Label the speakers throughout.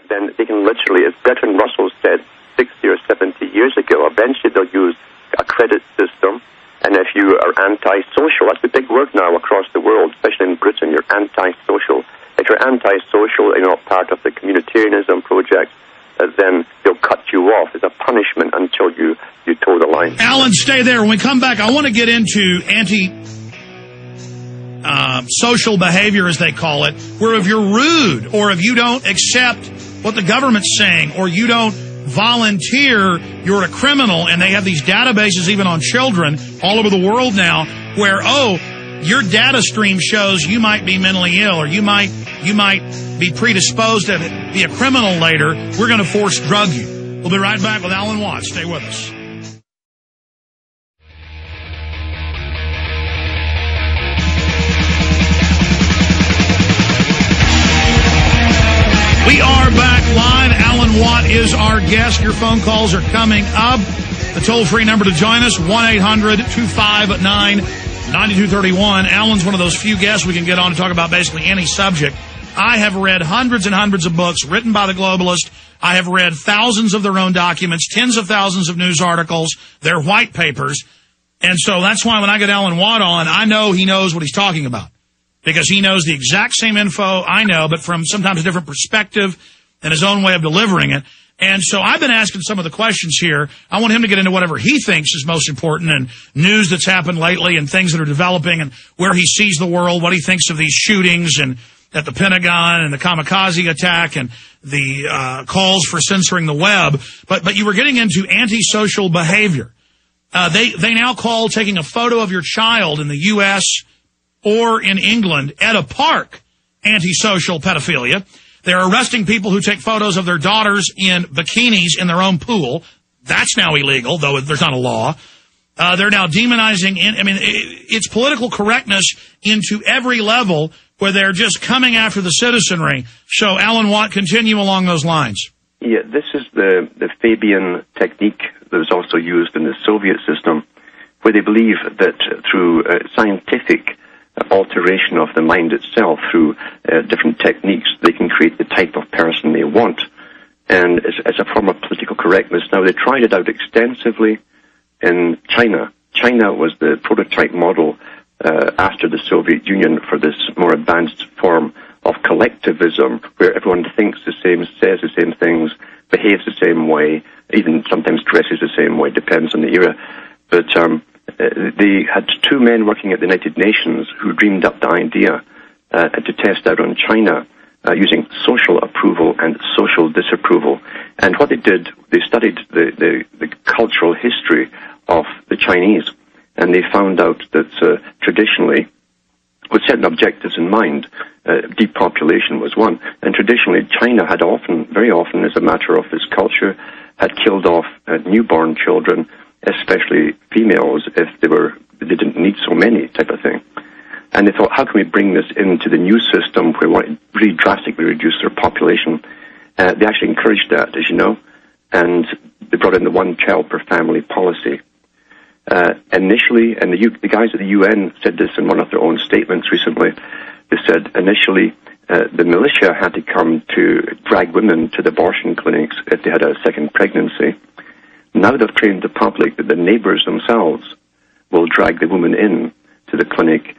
Speaker 1: then they can literally, as Bertrand Russell said 60 or 70 years ago, eventually they'll use a credit system. And if you are antisocial, that's a big word now across the world, especially in Britain, you're antisocial. If you're antisocial and you're not part of the communitarianism project, then they'll cut you off as a punishment until you toe the line.
Speaker 2: Alan, stay there. When we come back, I want to get into social behavior, as they call it, where if you're rude or if you don't accept what the government's saying or you don't volunteer, you're a criminal. And they have these databases even on children all over the world now where, your data stream shows you might be mentally ill or you might be predisposed to be a criminal later. We're going to force drug you. We'll be right back with Alan Watt. Stay with us. We are back live. Alan Watt is our guest. Your phone calls are coming up. The toll-free number to join us, 1-800-259-9231. Alan's one of those few guests we can get on to talk about basically any subject. I have read hundreds and hundreds of books written by the globalists. I have read thousands of their own documents, tens of thousands of news articles, their white papers. And so that's why when I get Alan Watt on, I know he knows what he's talking about. Because he knows the exact same info I know, but from sometimes a different perspective and his own way of delivering it. And so I've been asking some of the questions here. I want him to get into whatever he thinks is most important and news that's happened lately and things that are developing and where he sees the world, what he thinks of these shootings and at the Pentagon and the kamikaze attack and the calls for censoring the web. But you were getting into antisocial behavior. They now call taking a photo of your child in the U.S. or in England at a park antisocial pedophilia. They're arresting people who take photos of their daughters in bikinis in their own pool. That's now illegal, though there's not a law. They're now demonizing, it's political correctness into every level where they're just coming after the citizenry. So, Alan Watt, continue along those lines.
Speaker 3: Yeah, this is the Fabian technique that was also used in the Soviet system, where they believe that through scientific alteration of the mind itself through different techniques, they can create the type of person they want. And as a form of political correctness, now they tried it out extensively in China. China was the prototype model after the Soviet Union for this more advanced form of collectivism, where everyone thinks the same, says the same things, behaves the same way, even sometimes dresses the same way, depends on the era. But they had two men working at the United Nations who dreamed up the idea to test out on China using social approval and social disapproval. And what they did, they studied the cultural history of the Chinese, and they found out that traditionally, with certain objectives in mind, depopulation was one. And traditionally, China had very often, as a matter of its culture, had killed off newborn children, especially females, if they didn't need so many, type of thing. And they thought, how can we bring this into the new system where we want to really drastically reduce their population? They actually encouraged that, as you know, and they brought in the one-child per family policy. Initially, and the guys at the UN said this in one of their own statements recently, they said initially the militia had to come to drag women to the abortion clinics if they had a second pregnancy. Now they've trained the public that the neighbors themselves will drag the woman in to the clinic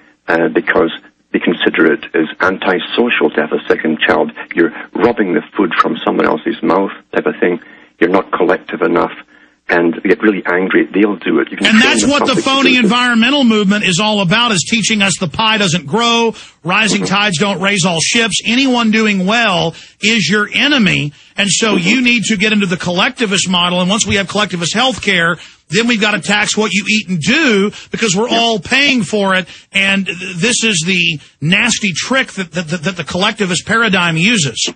Speaker 3: because they consider it as antisocial to have a second child. You're robbing the food from someone else's mouth, type of thing. You're not collective enough. And they get really angry, they'll do it.
Speaker 2: And that's what the phony environmental movement is all about, is teaching us the pie doesn't grow, rising tides don't raise all ships. Anyone doing well is your enemy. And so you need to get into the collectivist model. And once we have collectivist health care, then we've got to tax what you eat and do because we're all paying for it. And this is the nasty trick that the collectivist paradigm uses.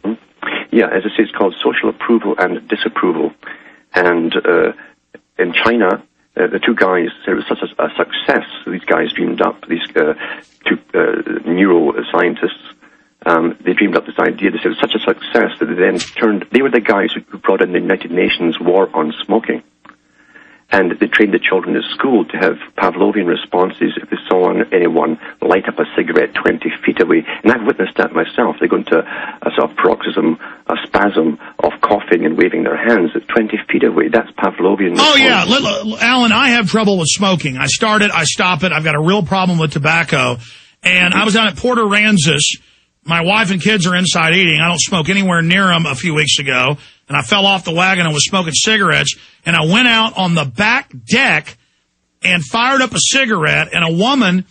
Speaker 3: Yeah, as I say, it's called social approval and disapproval. And in China, the two guys said it was such a success. These guys dreamed up, these two neuroscientists, they dreamed up this idea. They said it was such a success that they then they were the guys who brought in the United Nations war on smoking. And they trained the children at school to have Pavlovian responses if they saw anyone light up a cigarette 20 feet away. And I've witnessed that myself. They go into a sort of paroxysm, a spasm of coughing and waving their hands at 20 feet away. That's Pavlovian response.
Speaker 2: Oh, yeah. Alan, I have trouble with smoking. I start it, I stop it. I've got a real problem with tobacco. And I was down at Port Aransas. My wife and kids are inside eating. I don't smoke anywhere near them a few weeks ago. And I fell off the wagon and was smoking cigarettes. And I went out on the back deck and fired up a cigarette. And a woman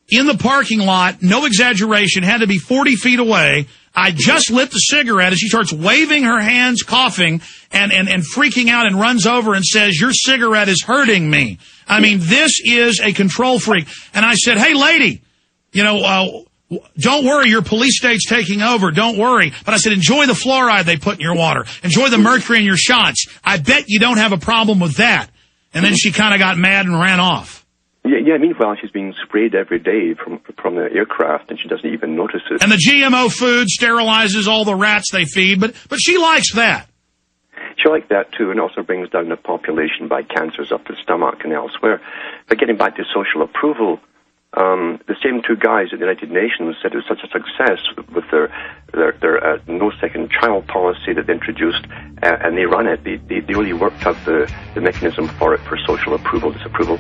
Speaker 2: in the parking lot, no exaggeration, had to be 40 feet away. I just lit the cigarette and she starts waving her hands, coughing, and freaking out and runs over and says, "Your cigarette is hurting me." I mean, this is a control freak. And I said, "Hey, lady, don't worry, your police state's taking over. Don't worry." But I said, enjoy the fluoride they put in your water. Enjoy the mercury in your shots. I bet you don't have a problem with that. And then she kind of got mad and ran off.
Speaker 3: Yeah, meanwhile, she's being sprayed every day from the aircraft, and she doesn't even notice it.
Speaker 2: And the GMO food sterilizes all the rats they feed, but she likes that.
Speaker 3: She likes that, too, and also brings down the population by cancers of the stomach and elsewhere. But getting back to social approval, the same two guys at the United Nations said it was such a success with their no second child policy that they introduced, and they ran it. They really worked out the mechanism for it, for social approval, disapproval.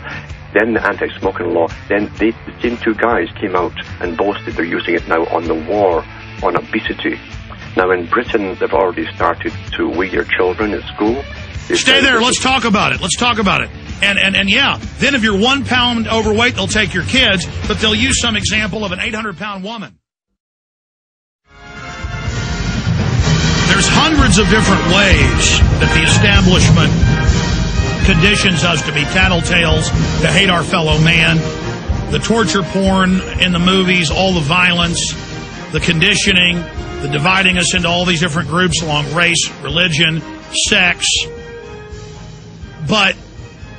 Speaker 3: Then the anti-smoking law. Then the same two guys came out and boasted they're using it now on the war on obesity. Now in Britain, they've already started to weigh your children at school.
Speaker 2: Stay there. Let's talk about it. And yeah, then if you're 1 pound overweight, they'll take your kids, but they'll use some example of an 800-pound woman. There's hundreds of different ways that the establishment conditions us to be tattletales, to hate our fellow man. The torture porn in the movies, all the violence, the conditioning, the dividing us into all these different groups along race, religion, sex. But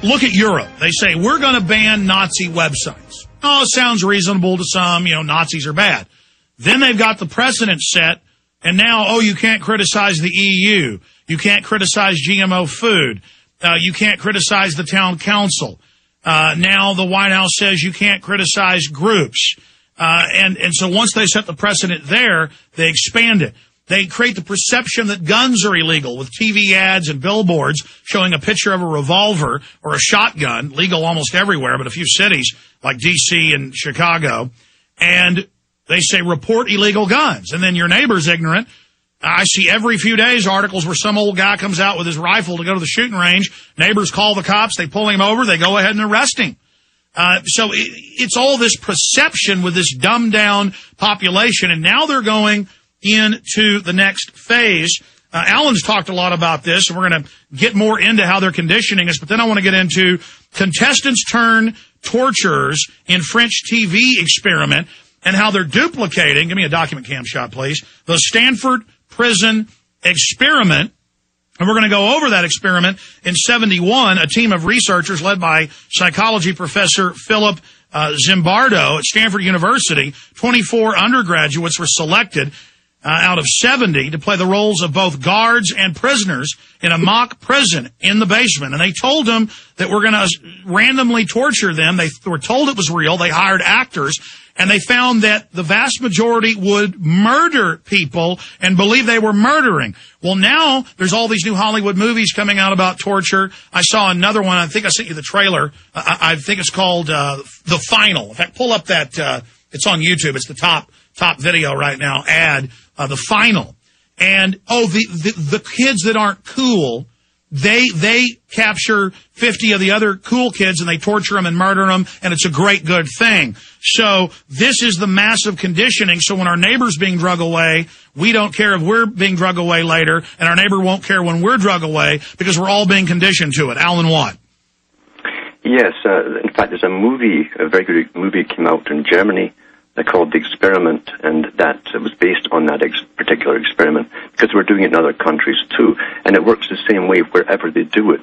Speaker 2: look at Europe. They say, we're going to ban Nazi websites. Oh, it sounds reasonable to some. Nazis are bad. Then they've got the precedent set, and now, you can't criticize the EU. You can't criticize GMO food. You can't criticize the town council. Now the White House says you can't criticize groups. And so once they set the precedent there, they expand it. They create the perception that guns are illegal with TV ads and billboards showing a picture of a revolver or a shotgun, legal almost everywhere, but a few cities like D.C. and Chicago. And they say report illegal guns. And then your neighbor's ignorant. I see every few days articles where some old guy comes out with his rifle to go to the shooting range. Neighbors call the cops. They pull him over. They go ahead and arrest him. So it's all this perception with this dumbed down population. And now they're going into the next phase. Alan's talked a lot about this, and we're going to get more into how they're conditioning us. But then I want to get into contestants turn torturers in French TV experiment and how they're duplicating. Give me a document cam shot, please. The Stanford prison experiment. And we're going to go over that experiment. In 1971, a team of researchers led by psychology professor Philip Zimbardo at Stanford University, 24 undergraduates were selected out of 70 to play the roles of both guards and prisoners in a mock prison in the basement. And they told them that we're going to randomly torture them. They were told it was real. They hired actors. And they found that the vast majority would murder people and believe they were murdering. Well, now there's all these new Hollywood movies coming out about torture. I saw another one. I think I sent you the trailer. I think it's called The Final. In fact, pull up that. It's on YouTube. It's the top video right now. The Final. And the kids that aren't cool, they capture 50 of the other cool kids and they torture them and murder them, and it's a great good thing. So this is the massive conditioning. So when our neighbor's being drug away, we don't care if we're being drug away later, and our neighbor won't care when we're drug away because we're all being conditioned to it. Alan Watt.
Speaker 3: Yes, in fact, there's a very good movie came out in Germany called The Experiment, and that was based on that particular experiment, because we're doing it in other countries too, and it works the same way wherever they do it.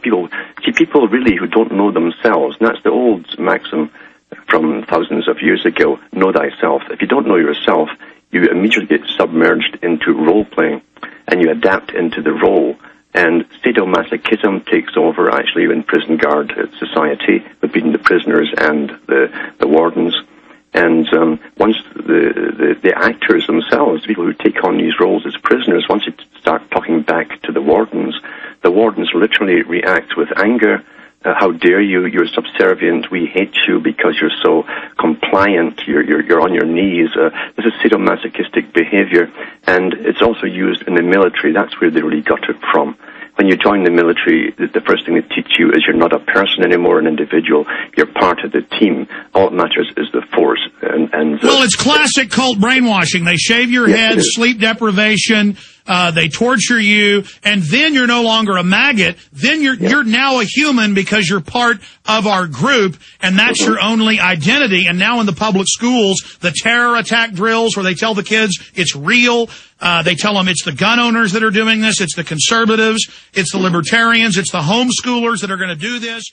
Speaker 3: People really who don't know themselves, and that's the old maxim from thousands of years ago, know thyself. If you don't know yourself, you immediately get submerged into role-playing, and you adapt into the role, And sadomasochism takes over, actually, in prison guard society, between the prisoners and the wardens. And once the actors themselves, the people who take on these roles as prisoners, once you start talking back to the wardens literally react with anger. How dare you? You're subservient. We hate you because you're so compliant. You're on your knees. This is sadomasochistic behavior, and it's also used in the military. That's where they really got it from. When you join the military, the first thing they teach you is you're not a person anymore, an individual. You're part of the team. All that matters is the force.
Speaker 2: Well, it's classic cult brainwashing. They shave your head, sleep deprivation. They torture you, and then you're no longer a maggot. Then you're now a human because you're part of our group, and that's your only identity. And now in the public schools, the terror attack drills where they tell the kids it's real. They tell them it's the gun owners that are doing this. It's the conservatives. It's the libertarians. It's the homeschoolers that are going to do this.